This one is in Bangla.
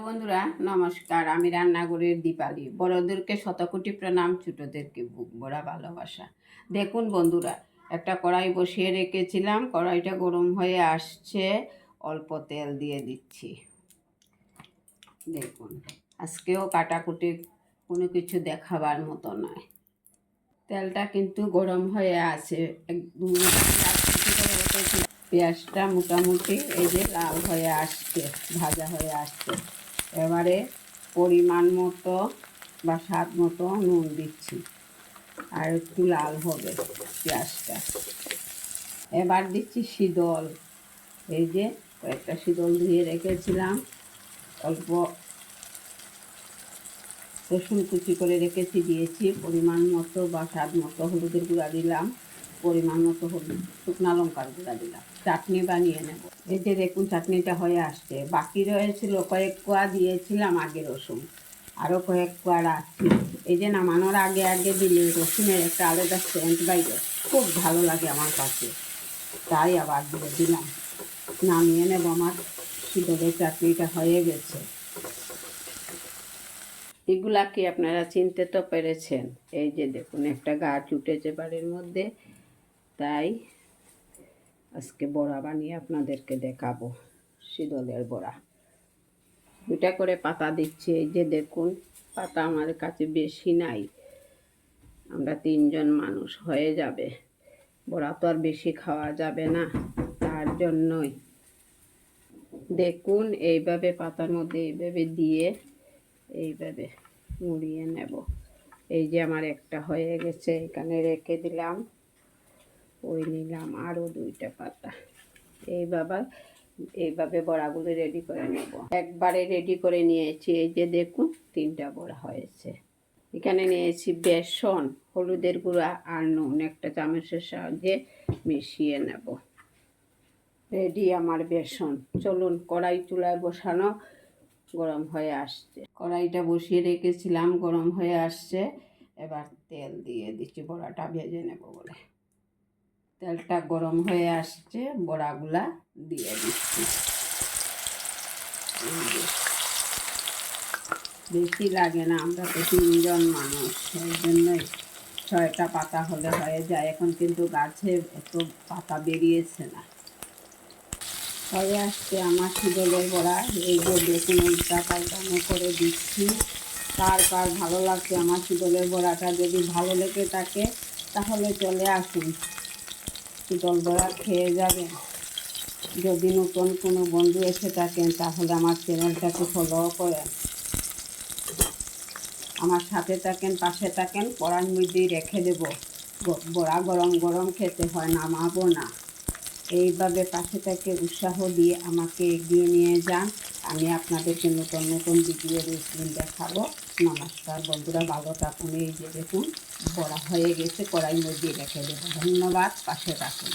বন্ধুরা নমস্কার। আমি রান্নাঘরের দীপালি। বড়দেরকে শতকোটি প্রণাম, ছোটদেরকে বুক ভরা ভালোবাসা। দেখুন বন্ধুরা, একটা কড়াই বসিয়ে রেখেছিলাম, কড়াইটা গরম হয়ে আসছে। অল্প তেল দিয়ে দিচ্ছি। দেখুন, আজকেও কাটাকুটি কোনো কিছু দেখাবার মতো নয়। তেলটা কিন্তু গরম হয়ে আছে। পেঁয়াজটা মোটামুটি এই যে লাল হয়ে আসছে, ভাজা হয়ে আসছে। এবারে পরিমাণ মতো বা স্বাদ মতো নুন দিচ্ছি, আর একটু লাল হবে পেঁয়াজটা। এবার দিচ্ছি শীতল, এই যে কয়েকটা শীতল ধুয়ে রেখেছিলাম। অল্প রসুন কুচি করে রেখেছি, দিয়েছি। পরিমাণ মতো বা স্বাদ মতো হলুদের গুঁড়া দিলাম, পরিমাণ মতো হলুদ, শুকনো লঙ্কার গুঁড়া দিলাম। চাটনি বানিয়ে নেব। এই যে দেখুন চাটনিটা হয়ে আসছে। বাকি রয়েছিল কয়েক কোয়া, দিয়েছিলাম আগে রসুন, আরও কয়েক কোয়া রাখছি। এই যে নামানোর আগে আগে দিলে রসুনের একটা আলাদা সেন্ট বাইরে, খুব ভালো লাগে আমার কাছে, তাই আবার দিয়ে দিলাম। নামিয়ে নেব। আমার শীতলের চাটনিটা হয়ে গেছে। এগুলা কি আপনারা চিনতে তো পেরেছেন? এই যে দেখুন একটা গাছ উঠেছে বাড়ির মধ্যে, তাই আজকে বড়া বানিয়ে আপনাদেরকে দেখাবো। শীতলের বড়া 2টা করে পাতা দিচ্ছি। এই যে দেখুন, পাতা আমার কাছে বেশি নাই, আমরা 3 জন মানুষ, হয়ে যাবে। বড়া তো আর বেশি খাওয়া যাবে না, তার জন্যই দেখুন এইভাবে পাতার মধ্যে এইভাবে দিয়ে এইভাবে মুড়িয়ে নেব। এই যে আমার একটা হয়ে গেছে, এখানে রেখে দিলাম। ওই নিলাম আরও 2টা পাতা। এইভাবে বড়াগুলো রেডি করে নেব। একবারে রেডি করে নিয়েছি। এই যে দেখুন 3টা বড়া হয়েছে। এখানে নিয়েছি বেসন, হলুদের গুঁড়া আর নুন, একটা চামচের সাহায্যে মিশিয়ে নেব। রেডি আমার বেসন। চলুন, কড়াই চুলায় বসানো, গরম হয়ে আসছে। কড়াইটা বসিয়ে রেখেছিলাম, গরম হয়ে আসছে। এবার তেল দিয়ে দিচ্ছি বড়াটা ভেজে নেব বলে। তেলটা গরম হয়ে আসছে, বড়াগুলা দিয়ে দিচ্ছি। বেশি লাগে না, আমরা তো 3 জন মানুষ, সেই জন্যই 6টা পাতা হলে হয়ে যায়। এখন কিন্তু গাছে এত পাতা বেরিয়েছে না। হয়ে আসছে আমার শীতলের বড়া। এই যে দেখুন উল্টা পাল্টানো করে দিচ্ছি। কার কার ভালো লাগছে আমার শীতলের বড়াটা? যদি ভালো লেগে থাকে তাহলে চলে আসুন, শীতল বড়া খেয়ে যাবেন। যদি নতুন কোনো বন্ধু এসে থাকেন তাহলে আমার চ্যানেলটাকে ফলো করেন, আমার সাথে থাকেন, পাশে থাকেন। কড়াইর মধ্যেই রেখে দেব। বড়া গরম গরম খেতে হয়, নামাবো না। এইভাবে পাশে থেকে উৎসাহ দিয়ে আমাকে এগিয়ে নিয়ে যান। আমি আপনাদেরকে নতুন নতুন ভিডিও রেসিপি দেখাবো। নমস্কার বন্ধুরা, ভালো থাকুন। এই যে দেখুন বড়া হয়ে গেছে, কড়াইয়ের মধ্যে রেখে দেবো। ধন্যবাদ, পাশে থাকুন।